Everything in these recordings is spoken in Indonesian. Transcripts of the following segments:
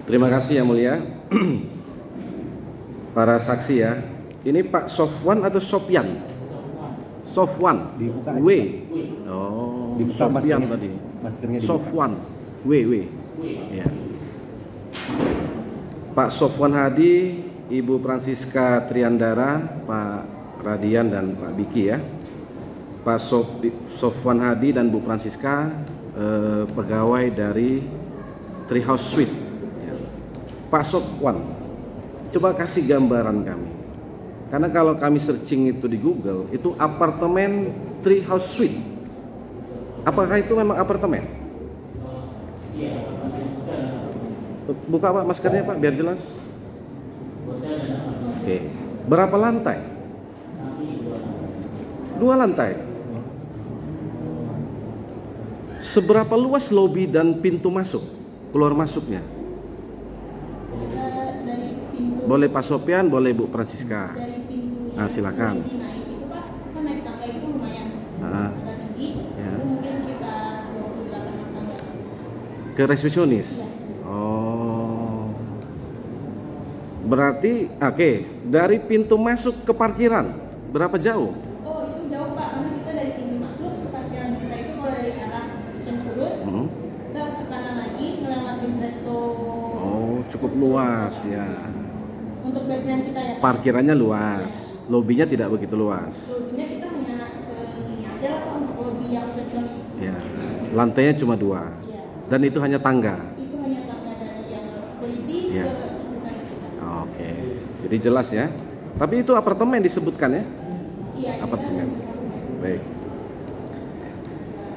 Terima kasih yang mulia. Para saksi ya. Ini Pak Sofwan atau Sopyan? Sofwan. Dibuka aja, W. Pak. Oh, Dibuka Sopyan maskernya. tadi. Maskernya dibuka. Sofwan. W. Ya. Pak Sofwan Hadi, Ibu Francisca Triandara, Pak Radian dan Pak Biki ya. Pak Sofwan Hadi dan Bu Francisca pegawai dari Treehouse Suite. Ya. Pak Sofwan, coba kasih gambaran kami. Karena kalau kami searching itu di Google, itu apartemen Treehouse Suite. Apakah itu memang apartemen? Buka Pak maskernya Pak, biar jelas. Oke. Berapa lantai? 2 lantai. Seberapa luas lobi dan pintu masuk, keluar masuknya? Boleh Pak Sopyan, boleh Bu Francisca. Nah, silakan. Ya. Ke resepsionis. Oh. Berarti oke, dari pintu masuk ke parkiran berapa jauh? Oh, itu jauh Pak, karena kita dari pintu masuk ke parkiran kita itu kalau dari arah Surut, kita harus ke kanan lagi ngelewatin resto. Oh, cukup luas ya. Untuk basement kita ya Pak. Parkirannya luas, lobinya tidak begitu luas. Lobinya kita hanya segini aja lah Pak untuk lobi yang resepsionis. Ya, lantainya cuma 2. Iya. Dan itu hanya tangga. Itu hanya tangga dari yang security Iya. ke sekretaris kita. Oke, jadi jelas ya. Tapi itu apartemen disebutkan ya? Iya. Apartemen. Baik.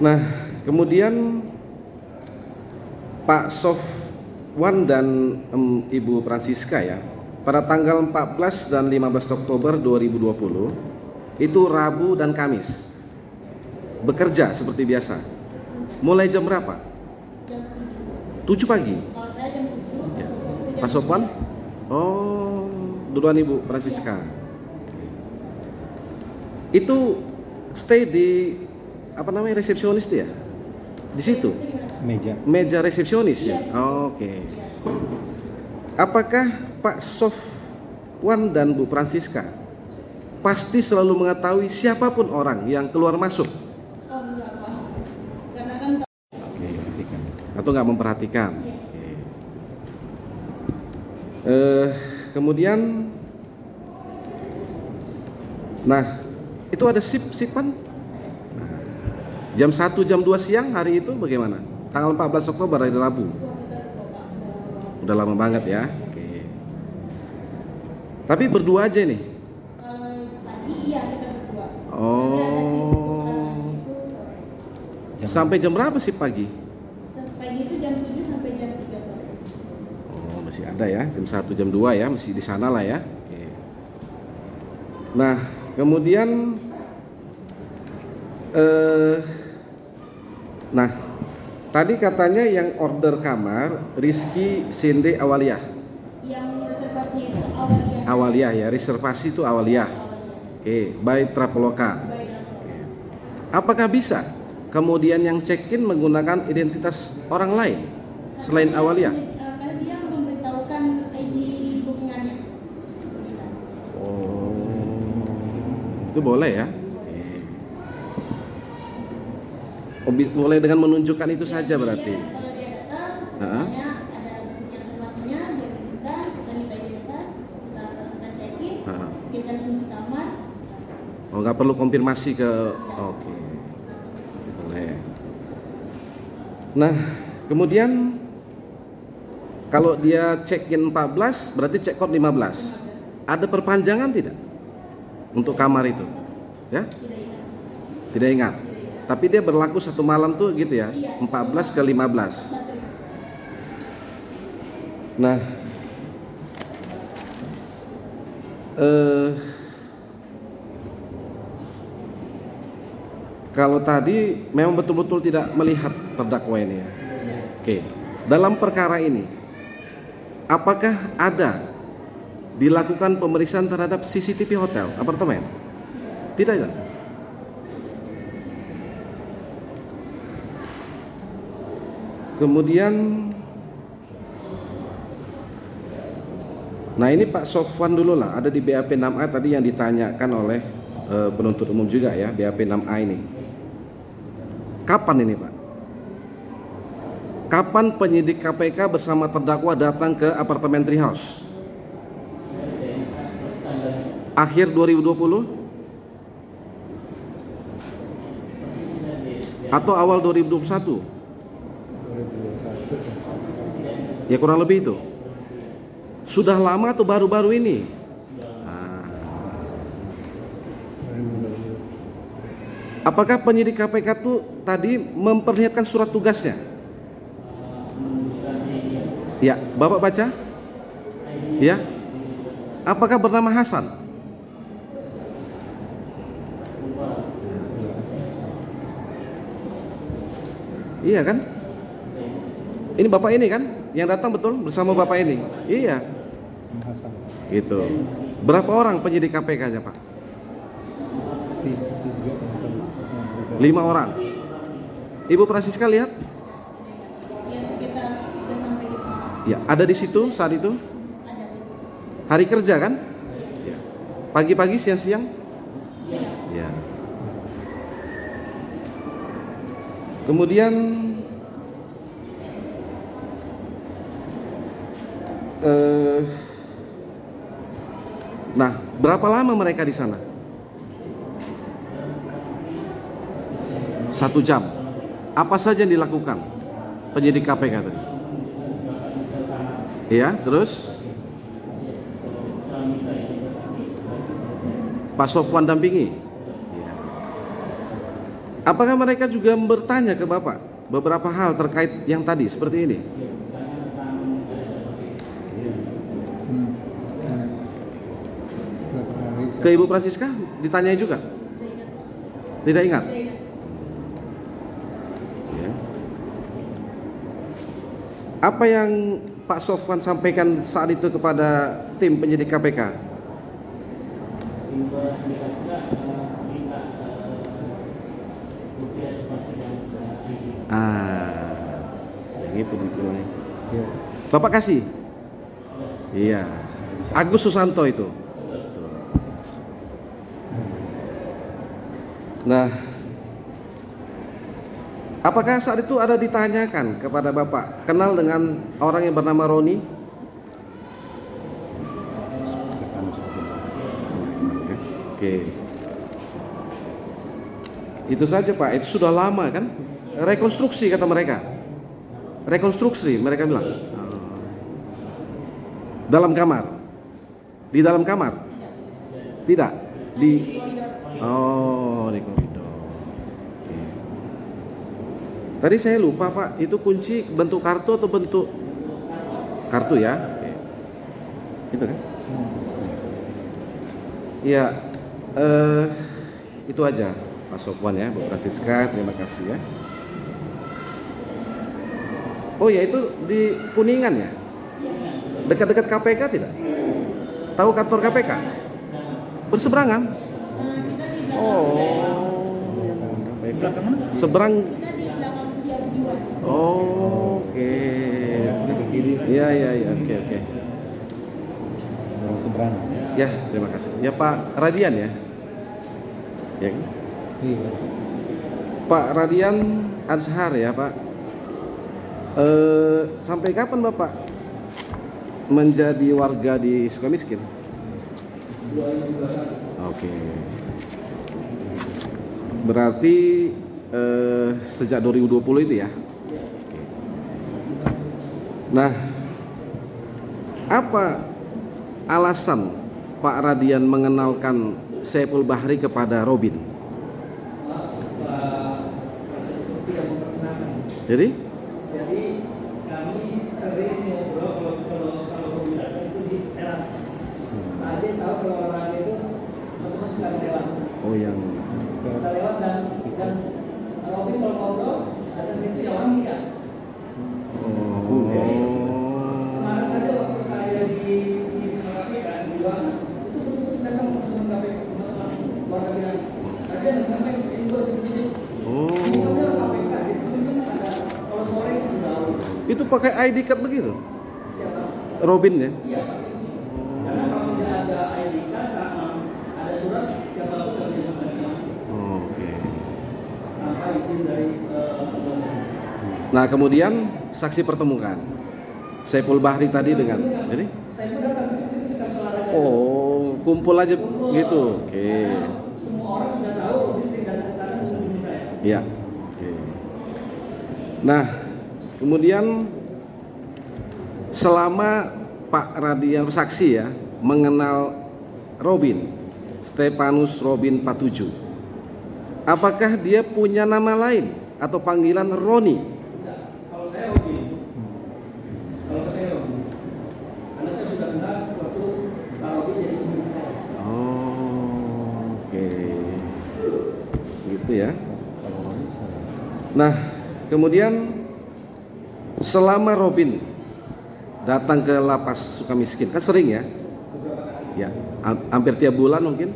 Nah, kemudian Pak Sofwan dan Ibu Francisca ya, pada tanggal 14 dan 15 Oktober 2020 itu Rabu dan Kamis bekerja seperti biasa. Mulai jam berapa? Jam 7 pagi. Kalau saya jam 7, Ya. jam Pak Sofwan? Oh, duluan Ibu Francisca. Itu stay di apa namanya, resepsionis dia? Di situ? Meja resepsionis ya? Oke. Apakah Pak Sofwan dan Bu Francisca pasti selalu mengetahui siapapun orang yang keluar masuk? Oh enggak Pak, karena kan Oke, atau nggak memperhatikan? Oke. Kemudian, nah itu ada sip-sipan. Jam 1, jam 2 siang hari itu bagaimana? Tanggal 14 Oktober hari Rabu. Udah lama banget ya. Oke. Tapi berdua aja nih. tadi iya kita berdua. Oh. Sampai jam berapa sih pagi? Pagi itu jam 7 sampai jam 3 sore. Oh, masih ada ya. Jam 1, jam 2 ya, masih di sana lah ya. Oke. Nah, kemudian nah, tadi katanya yang order kamar Rizky Sinde Awaliyah. Yang reservasinya itu Awaliyah. Awaliyah ya, reservasi itu Awaliyah. Oke, by Traveloka. Apakah bisa kemudian yang check-in menggunakan identitas orang lain selain Awaliyah? Karena dia memberitahukan ID bookingannya. Oh, itu boleh ya? Oh, boleh dengan menunjukkan itu saja berarti. Kalau dia datang, misalnya ada reservasinya, dia tunjukkan, kita minta identitas, kita lakukan check-in, kita kunci kamar. Oh, nggak perlu konfirmasi ke. Oke, boleh. Nah, kemudian kalau dia check-in 14, berarti check-out 15. Ada perpanjangan tidak untuk kamar itu? Ya? Tidak ingat. Tapi dia berlaku 1 malam tuh gitu ya, 14 ke 15. Nah, kalau tadi memang betul-betul tidak melihat terdakwa ini ya. Oke, dalam perkara ini, apakah ada dilakukan pemeriksaan terhadap CCTV hotel apartemen? Tidak ya? Kemudian Nah ini Pak Sofwan dulu lah, ada di BAP 6A tadi yang ditanyakan oleh penuntut umum juga ya, BAP 6A ini. Kapan ini Pak? Kapan penyidik KPK bersama terdakwa datang ke apartemen Treehouse? Akhir 2020? Atau awal 2021? Ya kurang lebih itu. Sudah lama atau baru-baru ini? Apakah penyidik KPK itu tadi memperlihatkan surat tugasnya? Ya, Bapak baca? Ya. Apakah bernama Hasan? Iya kan? Ini Bapak ini kan yang datang betul bersama Bapak ini? Iya. Gitu. Berapa orang penyidik KPK-nya, Pak? 5 orang. Ibu Francisca lihat? Ya sekitar 3 sampai 5. Ya, ada di situ saat itu? Ada. Hari kerja kan? Ya. Pagi-pagi, siang-siang? Ya. Kemudian nah, berapa lama mereka di sana? 1 jam. Apa saja yang dilakukan penyidik KPK tadi? Iya, terus Pak Sofwan dampingi. Apakah mereka juga bertanya ke Bapak beberapa hal terkait yang tadi seperti ini? Ke Ibu Francisca ditanyai juga? Tidak ingat? Ya. Apa yang Pak Sofwan sampaikan saat itu kepada tim penyidik KPK? Yang itu dibilangnya. Bapak kasih? Iya. Agus Susanto itu. Nah, apakah saat itu ada ditanyakan kepada Bapak, kenal dengan orang yang bernama Roni? Oke. Itu saja Pak, itu sudah lama kan? Rekonstruksi kata mereka. Rekonstruksi mereka bilang. Dalam kamar. Di dalam kamar? Tidak. Di di koridor. Oke. Tadi saya lupa Pak, itu kunci bentuk kartu atau bentuk kartu ya? Oke. Itu kan? Ya, itu aja Pak Sofwan ya, Bu Francisca, terima kasih ya. Oh ya, itu di Kuningan ya? Dekat-dekat KPK tidak? Tahu kantor KPK? Berseberangan? Kita di belakang. Belakang mana? Seberang. Kita di belakang Setiabudi. Oke. Iya, oke. Seberang. Ya, terima kasih. Ya Pak Radian ya? Ya. Iya. Pak Radian Azhar ya Pak. Sampai kapan Bapak menjadi warga di Sukamiskin? Oke. Berarti sejak 2020 itu ya? Oke. Nah, apa alasan Pak Radian mengenalkan Saiful Bahri kepada Robin? Jadi kami sering ngobrol kalau bilang itu di teras. Aja tahu kalau orang itu teman suka lewat. Oh yang Suka lewat dan Robin kalau ngobrol datang situ ya orang lihat. Jadi kemarin saja waktu saya di sekolah KPK di luar itu betul-betul datang teman KPK teman-teman warga bilang ada yang ngapain ini buat begini. Ini kan bilang KPK itu mungkin ada kalau sore itu tahu. itu pakai ID card begitu? Siapa? Robin ya? Iya, sampai begitu. izin dari Nah, kemudian saksi pertemukan Saiful Bahri tadi dengan jadi saya pun datang kita olahraga. oh, kumpul aja gitu. Oke. Semua orang sudah tahu Robi sering datang ke sana mengunjungi saya. Iya. Oke. Nah, kemudian selama Pak Radian saksi ya mengenal Robin Stepanus Robin Patuju, apakah dia punya nama lain atau panggilan Roni? Tidak. Kalau saya Robi, karena saya sudah kenal waktu Pak Robi jadi pemimpin saya. Oh, oke. Gitu ya. Nah, kemudian selama Robin datang ke lapas Sukamiskin, kan sering ya? Ya, hampir tiap bulan mungkin.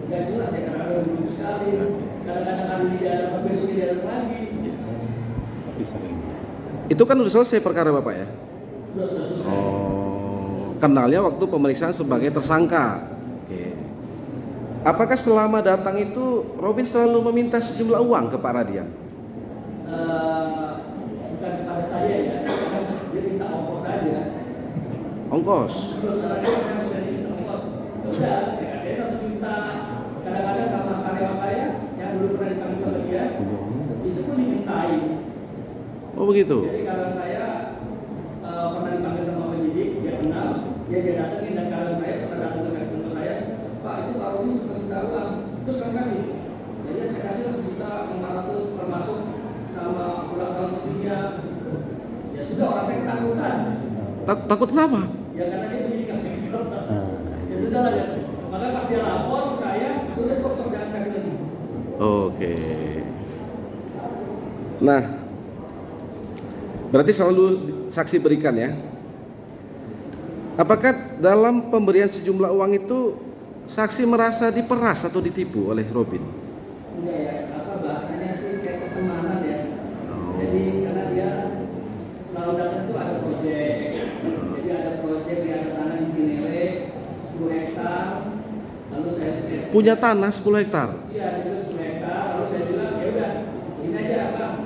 Nggak jelas ya, kadang-kadang minggu sekali, kadang-kadang hari ini dia datang, besok dia datang lagi. Itu kan udah selesai perkara Bapak ya? Sudah selesai. Oh, kenalnya waktu pemeriksaan sebagai tersangka. Oke. Apakah selama datang itu Robin selalu meminta sejumlah uang ke Pak Radian? Bukan kepada saya ya, karena dia minta ongkos saja. Ongkos? Karena dia saya sudah minta ongkos. Udah, saya kasih 1 juta. Kadang-kadang sama karyawan saya yang dulu pernah dipanggil sama dia, itu pun dimintain. Oh begitu? Jadi karyawan saya pernah dipanggil sama penyidik, dia kenal, dia datangin, dan karyawan saya pernah datang ke kantor saya, Pak itu Pak Robi suka minta uang, terus kami kasih. Jadi saya kasih 1.500.000 termasuk sama ulang tahun istrinya. Ya sudah, orang saya ketakutan. Takut kenapa? Ya karena dia penyidik KPK. Ya sudah lah ya. Maka pas dia lapor ke saya, udah stop jangan kasih lagi. Oke. Nah, berarti selalu saksi berikan ya. Apakah dalam pemberian sejumlah uang itu saksi merasa diperas atau ditipu oleh Robin? Enggak ya, bahasanya sih kayak pertemanan ya. Jadi karena dia selalu datang itu ada proyek. Jadi ada proyek yang ada tanah di Cinere 10 hektar. Lalu saya punya tanah 10 hektar. Iya, dia 10 hektar. Lalu saya bilang, ya udah, ini aja Abang.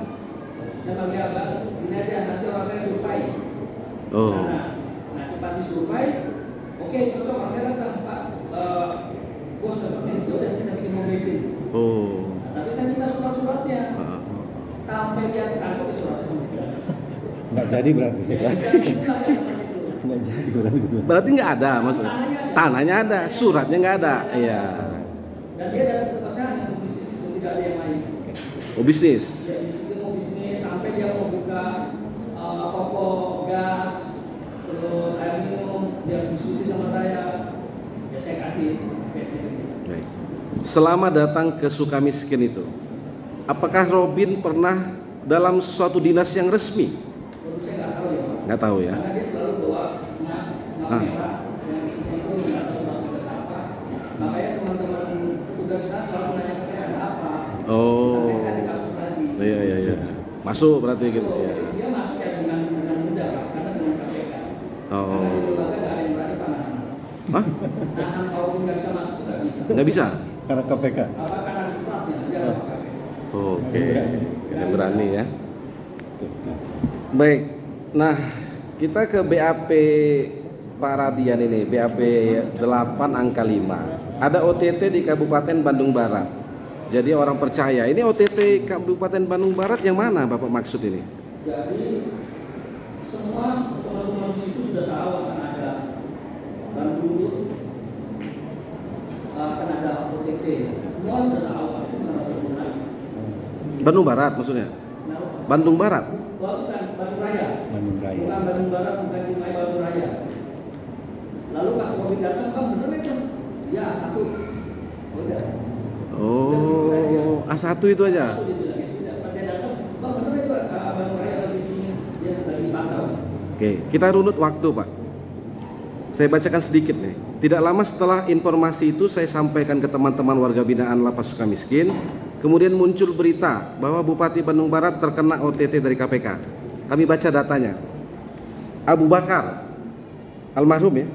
Saya panggil Abang, ini aja nanti orang saya survei. Oh. Nah, cepat disurvei. Oke, cocok orang saya datang, Pak. Bos cocoknya, ya udah kita bikin mobil bensin. Oh. Tapi saya minta surat-suratnya. Sampai dia tangkap suratnya semua. Nggak jadi berarti. Nggak jadi berarti. Berarti nggak ada maksudnya. Tanahnya ada, suratnya nggak ada. Iya. Dan dia datang ke pasar yang bisnis itu tidak ada yang lain. Oh bisnis. Ya dia mau bisnis sampai dia mau buka toko gas, terus air minum, dia diskusi sama saya. Ya saya kasih versi. Baik. Selama datang ke Sukamiskin itu, apakah Robin pernah dalam suatu dinas yang resmi? Terus saya nggak tahu ya Pak. Nggak tahu ya. Karena dia selalu bawa merah yang isinya itu nggak tahu surat tugas apa. Makanya teman-teman petugas saya selalu nanya ke saya ada apa. Oh. Sampai saya di kasus lagi. Iya. Masuk berarti gitu ya. Dia masuk ya dengan mudah Pak, karena dengan KPK. Oh. Karena di lembaga nggak ada yang berani panahan. Hah? Nahan kalau nggak bisa masuk nggak bisa. Nggak bisa? Karena KPK. Apa karena ada suratnya dia ada KPK. Oke. Nggak berani ya. Baik. Nah, kita ke BAP Pak Radian ini, BAP 8 angka 5. Ada OTT di Kabupaten Bandung Barat. Jadi orang percaya, ini OTT Kabupaten Bandung Barat yang mana Bapak maksud ini? Jadi semua teman-teman di situ sudah tahu akan ada Bandung, akan ada OTT. Semua sudah tahu, itu nggak sebut lagi. Bandung Barat maksudnya? Bandung Barat? Bukan Bandung Raya. Bandung Raya. Bukan Bandung Barat, bukan Cimahi, Bandung Raya. Lalu pas Robin datang, Bang bener itu? Ya A1. Udah. Oh, A1 itu aja? A1 dia bilang, ya sudah. Pas dia datang, Bang bener itu Bandung Raya lagi dipantau. Oke, kita runut waktu Pak. Saya bacakan sedikit nih. Tidak lama setelah informasi itu saya sampaikan ke teman-teman warga binaan Lapas Sukamiskin. Kemudian muncul berita bahwa Bupati Bandung Barat terkena OTT dari KPK. Kami baca datanya. Abu Bakar, almarhum ya,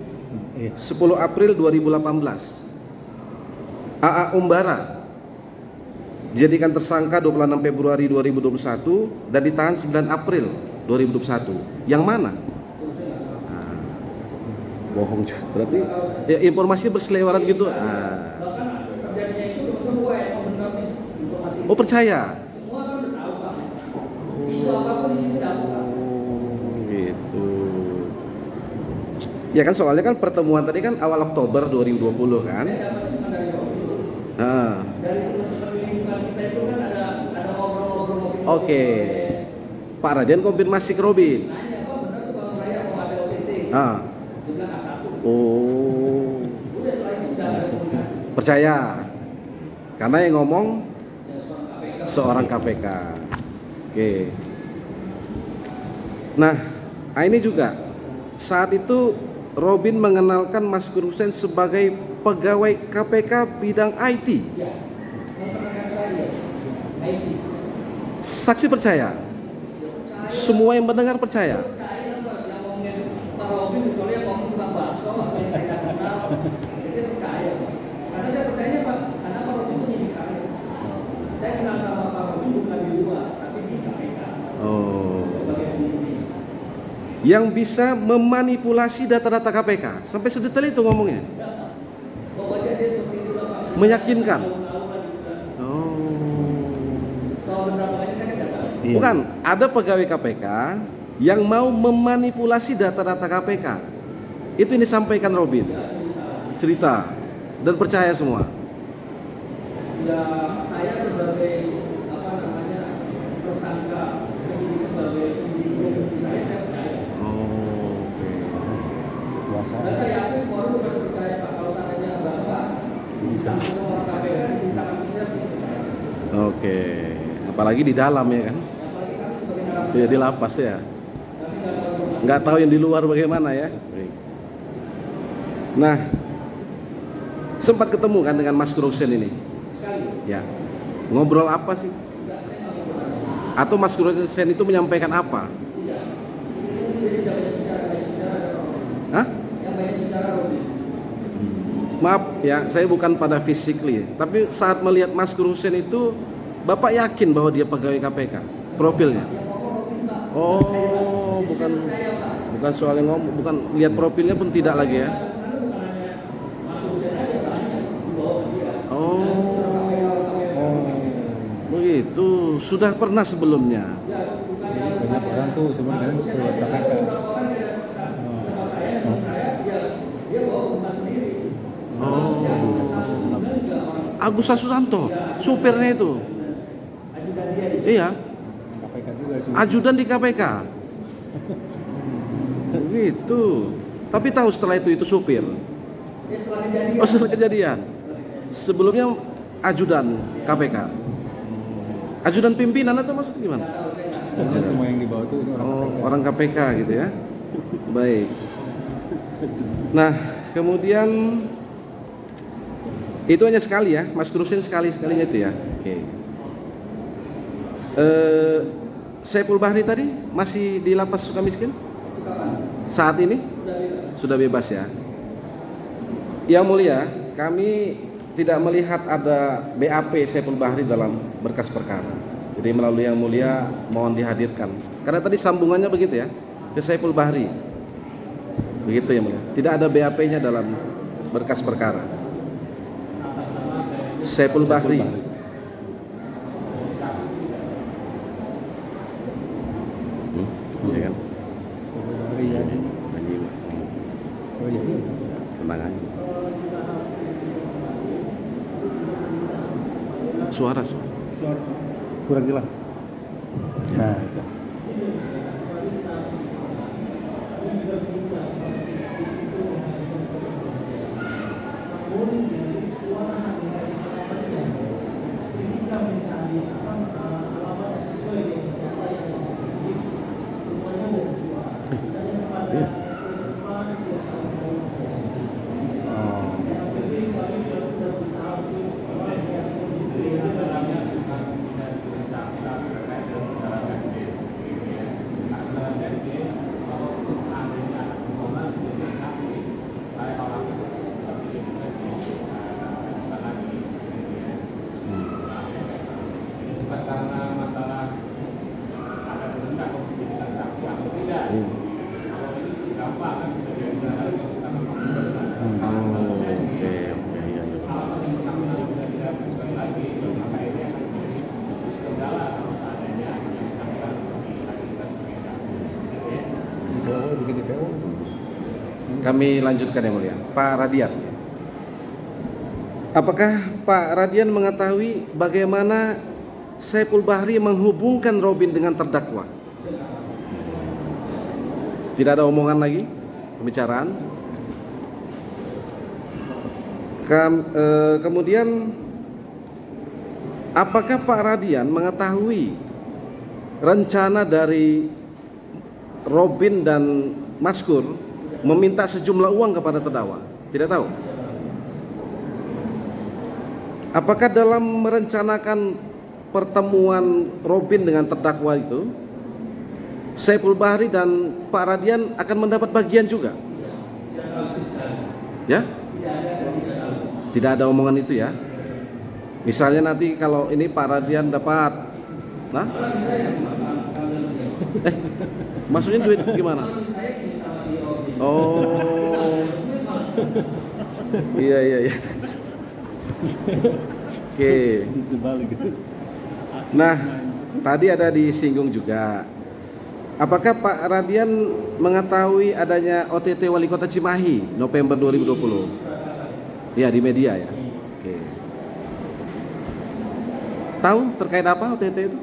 10 April 2018. AA Umbara, dijadikan tersangka 26 Februari 2021 dan ditahan 9 April 2021. Yang mana? Nah, bohong juga. Berarti ya, informasinya berseliweran gitu. Nah. Bahkan terjadinya itu teman-teman yang benar nih informasi. Oh, percaya? Semua kan udah tahu Pak. Isu apapun di sini tahu Pak. Gitu. Ya kan soalnya kan pertemuan tadi kan awal Oktober 2020 kan? Saya dapat cuma dari Robin. Nah. Dari teman-teman lingkungan kita itu kan ada ngobrol-ngobrol. Oke. Pak Radian konfirmasi ke Robin. Nanya, Pak benar tuh Bang Raya mau ada OTT? Ah. Dia bilang A1. Oh. Udah setelah itu udah ada komunikasi. Percaya. Karena yang ngomong Ya, seorang KPK. Oke. Nah, ini juga saat itu Robin mengenalkan Mas Hussein sebagai pegawai KPK bidang IT. Ya, memperkenalkan saya IT. Saksi percaya? Semua yang mendengar percaya? Percaya Pak, yang ngomongin Pak Robin kecuali yang ngomong tentang bakso apa yang saya nggak kenal. Saya percaya Pak. Karena saya percaya Pak, karena Pak Robin itu milik saya. Saya kenal sama Pak Robin bukan di luar, tapi di KPK. Oh. Sebagai pemimpin. Yang bisa memanipulasi data-data KPK. Sampai sedetail itu ngomongnya. Pokoknya dia seperti itu lah Pak. Meyakinkan. Tahu lah gitu kan. Oh. Soal benar makanya saya kan nggak tahu. Iya. Bukan, ada pegawai KPK yang mau memanipulasi data-data KPK. Itu yang disampaikan Robin. Cerita dan percaya semua. Ya saya sebagai apa namanya tersangka, ini sebagai individu saya percaya. Oh, oke. Kuasa. Dan saya yakin semua orang juga percaya Pak kalau seandainya Bapak bisa ketemu orang KPK diceritakan bisa percaya. Oke. Apalagi di dalam ya kan? Apalagi kami sebagai narapidana. Ya di lapas ya. Kami nggak tahu informasi. Nggak tahu yang di luar bagaimana ya. Baik. Nah, sempat ketemu kan dengan Mas Hussein ini? Sekali. Ya. Ngobrol apa sih? Tidak saya nggak ngobrol. Atau Mas Hussein itu menyampaikan apa? Tidak. Dia tidak banyak bicara, banyak bicara ada orang. Hah? Yang banyak bicara Robin. Maaf ya, saya bukan pada physically, tapi saat melihat Mas Hussein itu, Bapak yakin bahwa dia pegawai KPK? Profilnya? Yang ngomong Robin Pak. Oh, bukan soal yang ngomong, bukan lihat profilnya pun tidak lagi ya? Sana bukan hanya Mas Hussein aja banyak di bawah dia. Oh, begitu. Sudah pernah sebelumnya? Banyak orang tuh sebenarnya keluar KPK. Oh, Agus Susanto, supirnya itu. Iya, KPK juga sih. ajudan di KPK. Begitu. Tapi tahu setelah itu supir. Oh, setelah kejadian. Sebelumnya ajudan KPK. Ajudan pimpinan atau maksud gimana? Pokoknya semua yang dibawa tuh ini orang Oh, KPK. orang KPK gitu ya. Baik. Nah, kemudian itu hanya sekali ya, Mas Hussein sekalinya itu ya. Oke. Saiful Bahri tadi masih di lapas Sukamiskin? Saat ini sudah bebas ya. Yang mulia, kami tidak melihat ada BAP Saiful Bahri dalam berkas perkara. Jadi melalui yang mulia mohon dihadirkan. Karena tadi sambungannya begitu ya, ke Saiful Bahri. Begitu ya mulia. Tidak ada BAP-nya dalam berkas perkara. Saiful Bahri. Ya kan? Bahri ya. Anjing. Oh iya. Tenang aja. Suara. Kurang jelas. Nah, itu. bikin DPO. Kami lanjutkan yang mulia. Pak Radian. Apakah Pak Radian mengetahui bagaimana Saiful Bahri menghubungkan Robin dengan terdakwa? Tidak ada omongan lagi, pembicaraan. Kemudian, apakah Pak Radian mengetahui rencana dari Robin dan Maskur meminta sejumlah uang kepada terdakwa? Tidak tahu. Apakah dalam merencanakan pertemuan Robin dengan terdakwa itu, Saiful Bahri dan Pak Radian akan mendapat bagian juga? Ya? Tidak ada omongan itu ya. Misalnya nanti kalau ini Pak Radian dapat, nah? Maksudnya duit gimana? Oh, iya. Oke. Nah, tadi ada disinggung juga. Apakah Pak Radian mengetahui adanya OTT Wali Kota Cimahi November 2020? Ya, di media ya. Oke. Tahu terkait apa OTT itu?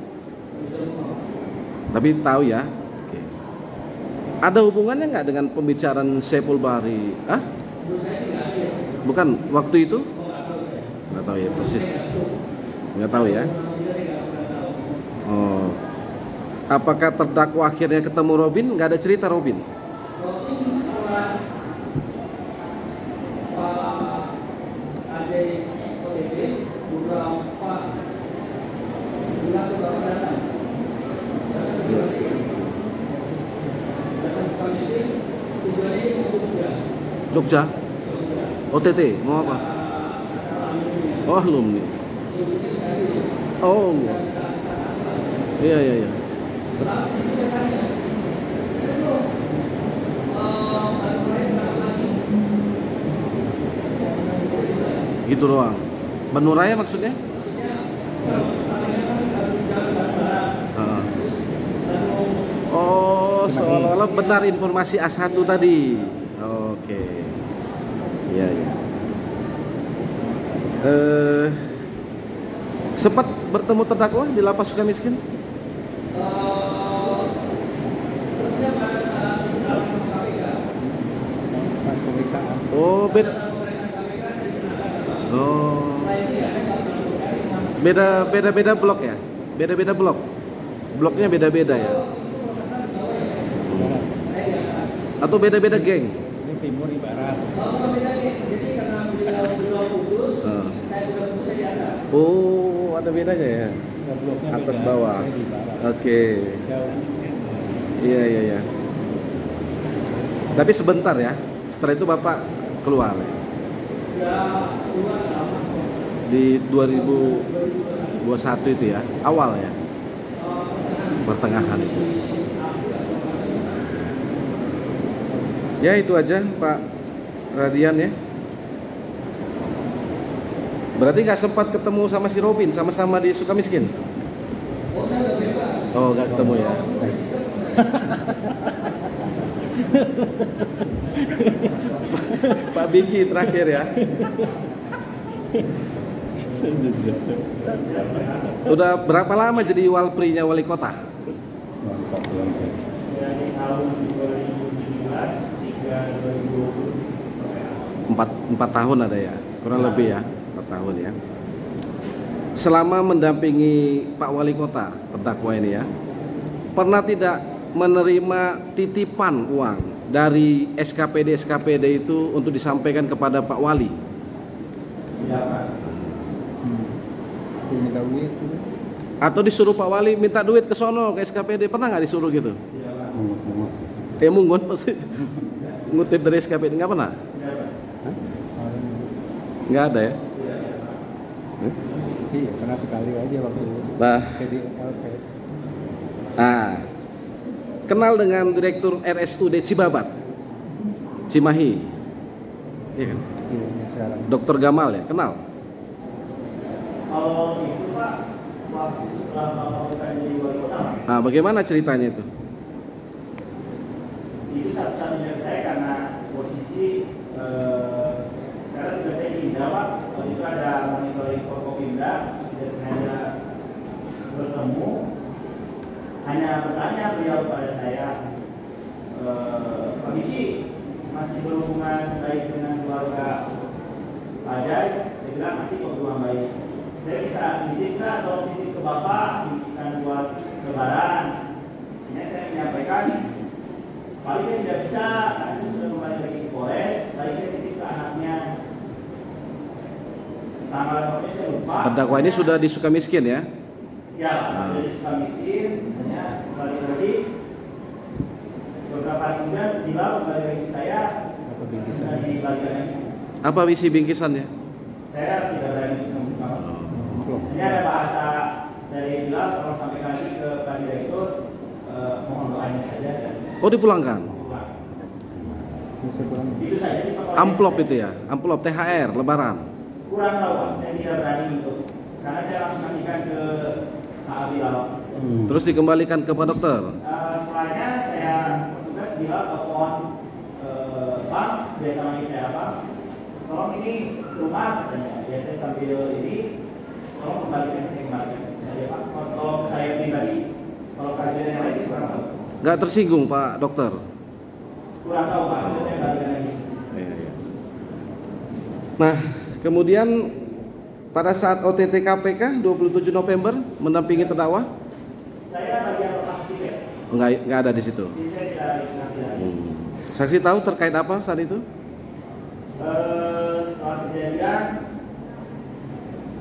Tapi tahu ya. Oke. Ada hubungannya nggak dengan pembicaraan Saiful Bahri? Hah? Bukan waktu itu? Nggak tahu ya persis. Nggak tahu ya. Oh. Apakah terdakwa akhirnya ketemu Robin? Nggak ada cerita Robin. Robin setelah Pak Ade OTT beberapa bulan ke belakang datang sekali sih tujuannya untuk Jogja. OTT mau apa? Oh, alumni. Oh, iya. Gitu doang. Benuraya maksudnya? Oh, seolah-olah benar informasi A1 tadi. Oke. Iya. Sempat bertemu terdakwa di Lapas Sukamiskin? Oh, beda. Oh. Beda blok ya? Beda blok. Bloknya beda-beda ya? Atau beda-beda geng? Ini timur di barat. Oh, ada bedanya ya? Bloknya Atas beda. bawah. Saya di barat. Oke. Iya. Tapi sebentar ya. Setelah itu Bapak keluar ya? Di 2021 itu ya, awal ya, pertengahan itu. Ya itu aja Pak Radian ya. Berarti nggak sempat ketemu sama si Robin, sama-sama di Sukamiskin? Oh, nggak ketemu ya. Pak Biki terakhir ya. Udah berapa lama jadi walprinya wali kota? Dari tahun 2017 hingga 2020. 4 tahun ada ya, kurang lebih ya, 4 tahun ya. Selama mendampingi Pak Wali Kota terdakwa ini ya, pernah tidak menerima titipan uang dari SKPD itu untuk disampaikan kepada Pak Wali? Ya, Pak. Minta duit. Atau disuruh Pak Wali minta duit ke sono ke SKPD, pernah nggak disuruh gitu? Iya, Pak. Mungkin pasti ngutip dari SKPD, nggak pernah? Nggak ada ya? Iya, pernah sekali aja waktu itu. Nah, Saya di LP. kenal dengan Direktur RSUD Cibabat, Cimahi, iya kan? Iya, ini sekarang. Dr. Gamal ya, kenal? Kalau itu Pak, waktu setelah Bapak jadi wali kota, Bagaimana ceritanya itu? itu satu-satunya saya karena posisi karena tugas saya di Indra, Pak. Waktu itu ada monitoring Forkopimda, tidak sengaja bertemu. Hanya bertanya beliau pada saya, Pak Biki masih berhubungan baik dengan keluarga Pak Ajay? Saya bilang masih berhubungan baik. Saya bisa titip nggak atau titip ke Bapak bingkisan buat lebaran? Ini saya menyampaikan, paling saya tidak bisa, karena saya sudah kembali lagi ke Polres. Tadi saya titip ke anaknya. Tanggal berapa saya lupa. Terdakwa ini sudah di Sukamiskin ya? Ya, sudah di Sukamiskin. Hanya kembali lagi. Beberapa hari kemudian bilang kembali lagi ke saya. Apa bingkisan? Sudah di bagian ini. Apa isi bingkisannya? Saya tidak berani membuka. Ini ada bahasa dari Bilal, kalau sampaikan lagi ke Pak Direktur, mohon doanya saja. Oh, dipulangkan? Bisa kurang. Itu saja sih Pak. Amplop itu ya? Amplop THR, lebaran? Kurang tahu Pak, saya tidak berani untuk, karena saya langsung kasihkan ke Pak Bilal. Terus dikembalikan ke Pak Dokter? Setelahnya saya petugas Bilal telepon Bang, biasa lagi saya apa? Tolong ini rumah, katanya. Ya saya sambil ini, tolong kembalikan, saya kembalikan. Saya Pak, kalau saya pribadi, kalau kajian yang lain sih kurang tahu. Nggak tersinggung Pak Dokter? Kurang tahu Pak, itu saya kembalikan lagi. Nah, kemudian pada saat OTT KPK 27 November mendampingi terdakwa? Saya bagian lepas tiket, Nggak ada di situ. jadi saya tidak bisa tidak. Saksi tahu terkait apa saat itu? Setelah kejadian,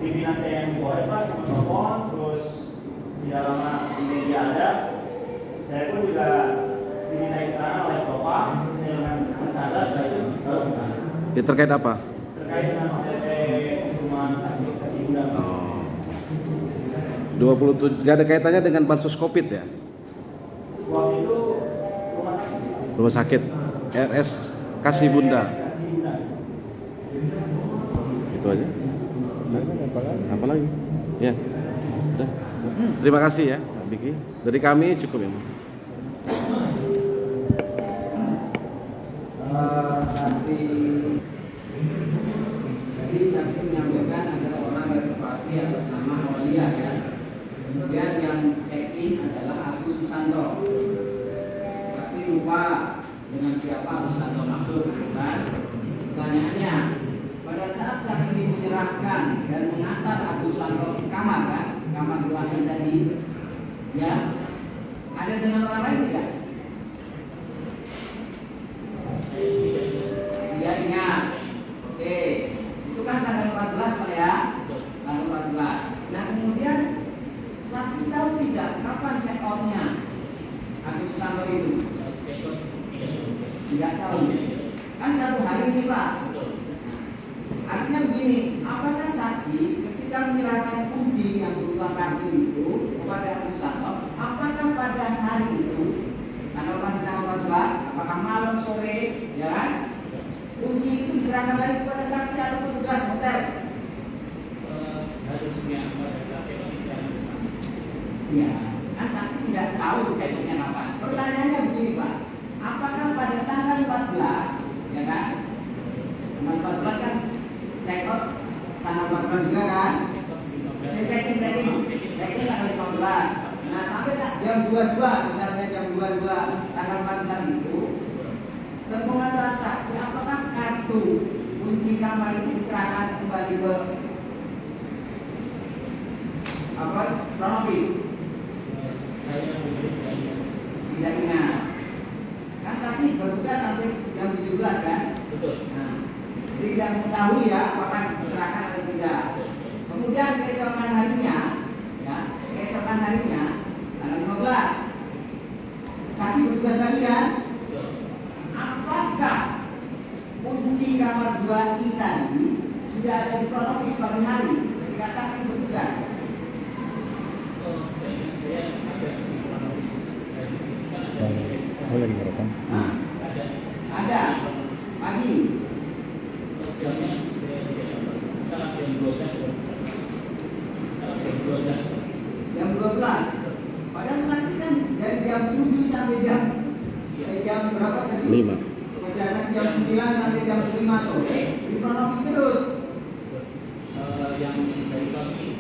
pimpinan saya yang di Polres Pak telepon, terus tidak lama di media ada. Saya pun juga diminta keterangan oleh Bapak, saya dengan bercanda setelah itu baru bertanya. Ya, terkait apa? Terkait dengan OTT rumah sakit Kasih Bunda. 27, nggak ada kaitannya dengan bansos COVID ya? Waktu itu rumah sakit sih. Rumah sakit RS Kasih Bunda. Kasih Bunda. Itu aja. Apa lagi? Apa lagi? Ya. Udah. Terima kasih ya, Pak Biki. Dari kami cukup ya. Saksi jadi saksi menyampaikan ada orang reservasi atas nama Aulia ya. Kemudian yang check in adalah Agus Susanto. Saksi lupa dengan siapa Agus Susanto masuk, kan? Pertanyaannya, pada saat saksi menyerahkan dan mengantar Agus Susanto ke kamar, kan? Kamar 2 tadi, ya, ada dengan orang lain tidak? Tidak ingat. Oke, itu kan tanggal 14 Pak ya? Tanggal 14. Nah kemudian saksi tahu tidak kapan check out-nya Agus Susanto itu? Tidak tahu. Kan 1 hari ini Pak. Artinya begini, apakah saksi ketika menyerahkan kunci yang berupa kartu itu kepada Agus Susanto, apakah pada hari itu masih tanggal 14, apakah malam sore, ya kan? Kunci itu diserahkan lagi kepada saksi atau petugas hotel? Ya, kan saksi tidak tahu check-in-nya kapan. Pertanyaannya begini Pak, apakah pada tanggal 14, ya kan? Tanggal 14 kan check out tanggal 14 juga kan? Check-in tanggal 15. Nah sampai jam 22, misalnya jam 22 tanggal 14 itu, sepengetahuan saksi apakah kartu kunci kamar itu diserahkan kembali ke apa? Kronologis? Tidak ingat. Kan saksi bertugas sampai jam 17 kan? Betul. Nah, jadi tidak mengetahui ya apakah diserahkan atau tidak. Kemudian keesokan harinya, ya, tanggal 15, saksi bertugas lagi kan? Apakah kunci kamar 2I tadi sudah ada di kronologis pagi hari ketika saksi bertugas? Oh, lagi merekam. Nah, ada pagi. Jam 12. Padahal saksi kan dari jam 7 sampai jam berapa tadi? 5. 9 sampai jam 5 sore di kronologis terus. Yang dari kami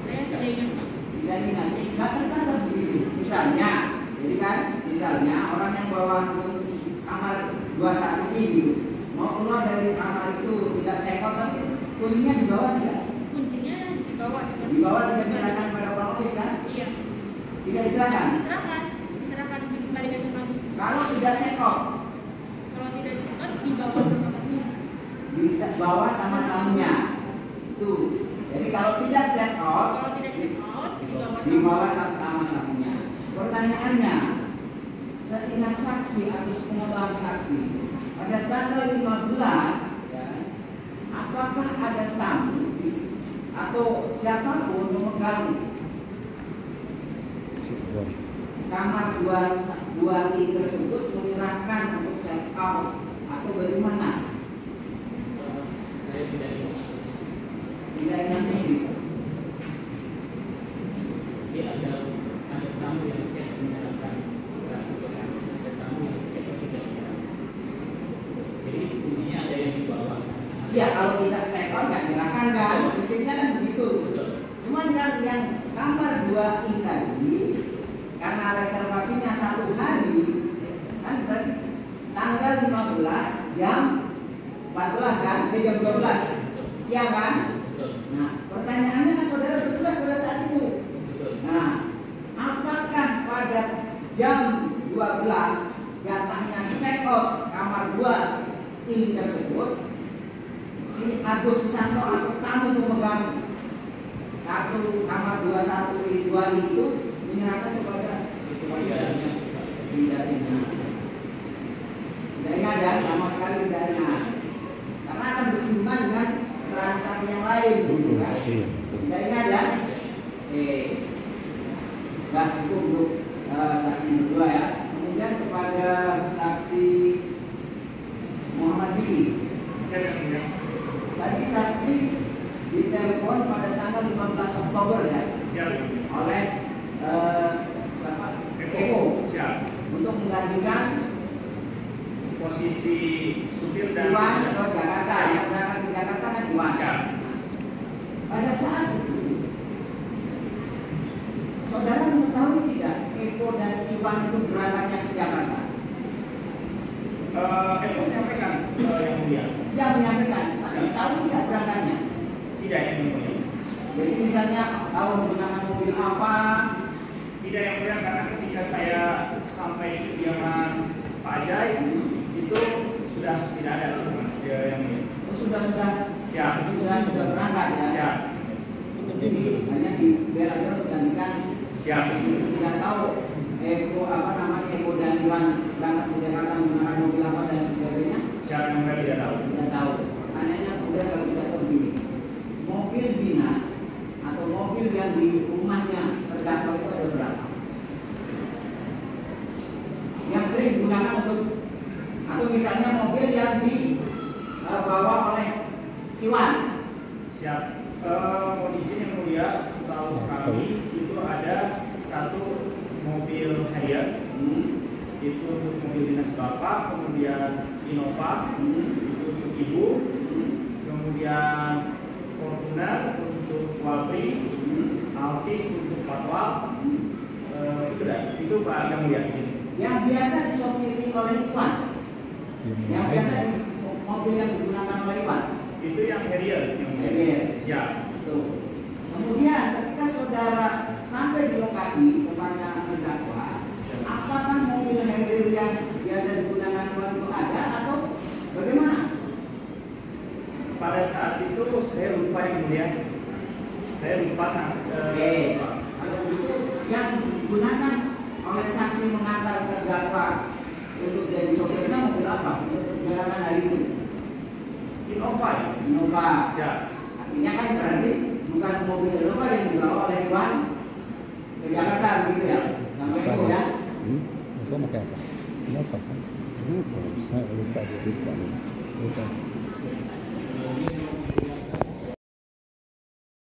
Saya tidak ingat Pak. Tidak ingat. Nggak tercatat begitu. Misalnya, jadi kan, misalnya orang yang bawa kamar 21 ini mau keluar dari kamar itu tidak check out tapi kuncinya dibawa tidak? Kuncinya dibawa seperti Dibawa tidak diserahkan pada kronologis kan? Iya. Tidak diserahkan. Diserahkan dikembalikan ke kami. Kalau tidak check out, Kalau tidak cepat dibawa sama kami. bisa bawa sama tamunya. Tuh. Jadi kalau tidak check out, Kalau tidak check out dibawa dibawa sama tamunya. Pertanyaannya, seingat saksi atau sepengetahuan saksi, pada tanggal 15, ya, apakah ada tamu atau siapapun memegang kamar 2I tersebut menyerahkan untuk check out atau bagaimana? saya tidak ingat. Tidak ingat persis. Jadi ada tamu yang cek menyerahkan, ada tamu yang cek tidak menyerahkan. Jadi kuncinya ada yang dibawa. Ya kalau tidak check out nggak menyerahkan kan? Prinsipnya kan begitu. Betul. Cuman kan yang kamar 2I tadi karena reservasinya 1 hari kan berarti tanggal 15 jam 14 kan? Jam 12 siang kan? Betul. Nah pertanyaannya kan saudara bertugas pada saat itu. Betul. Nah apakah pada jam 12 jatahnya check out kamar 2I tersebut si Agus Susanto atau tamu pemegang kartu kamar 21I 2I itu menyerahkan kepada tidak ingat. Tidak ingat ya, sama sekali tidak ingat. Karena akan bersinggungan dengan transaksi yang lain, gitu kan? Tidak ingat ya. Nah itu untuk saksi kedua ya. Kemudian kepada saksi Muhammad Biki. Tadi saksi ditelepon pada tanggal 15 Oktober ya. Oleh Evo untuk menggantikan Posisi supir dan Iwan ke Jakarta, yang berangkat ke Jakarta kan Iwan. Pada saat itu saudara mengetahui tidak Evo dan Iwan itu berangkatnya ke Jakarta? Evo menyampaikan yang mulia. Dia menyampaikan, tapi tahu tidak berangkatnya? Tidak yang mulia. Jadi misalnya tahu menggunakan mobil apa? Tidak yang mulia karena ketika saya sampai di kediaman Pak Ajay itu sudah tidak ada yang mulia. Oh, sudah Siap. sudah berangkat ya. Siap. Jadi hanya di bel aja untuk gantikan. Siap. Jadi tidak tahu Evo Evo dan Iwan berangkat ke Jakarta menggunakan mobil apa dan lain sebagainya. Siap yang mulia tidak tahu. Tidak tahu. Pertanyaannya kemudian kalau kita tahu begini, mobil dinas atau mobil yang di rumahnya terdakwa itu ada berapa? Yang sering digunakan untuk atau misalnya mobil yang dibawa oleh Iwan. Siap. Mohon izin yang mulia, setahu kami itu ada satu mobil Harrier, itu untuk mobil dinas Bapak, kemudian Innova, itu untuk Ibu, kemudian Fortuner untuk Walri, Altis untuk Fatwa, itu Pak yang mulia. Yang biasa disopiri oleh Iwan. Yang biasa di mobil yang digunakan oleh Iwan. Itu yang Harrier. Harrier. Siap. Tuh. Kemudian ketika saudara sampai di lokasi tempatnya terdakwa, apakah mobil Harrier yang biasa digunakan Iwan itu ada atau bagaimana? Pada saat itu saya lupa yang mulia. Saya lupa Oke. Kalau begitu yang digunakan oleh saksi mengantar terdakwa untuk jadi sopirnya mobil apa untuk perjalanan hari itu? Innova. Innova. Siap. Artinya kan berarti bukan mobil Innova yang dibawa oleh Iwan ke Jakarta begitu ya? Sampai itu ya? Itu pakai apa? Ini apa? Lupa.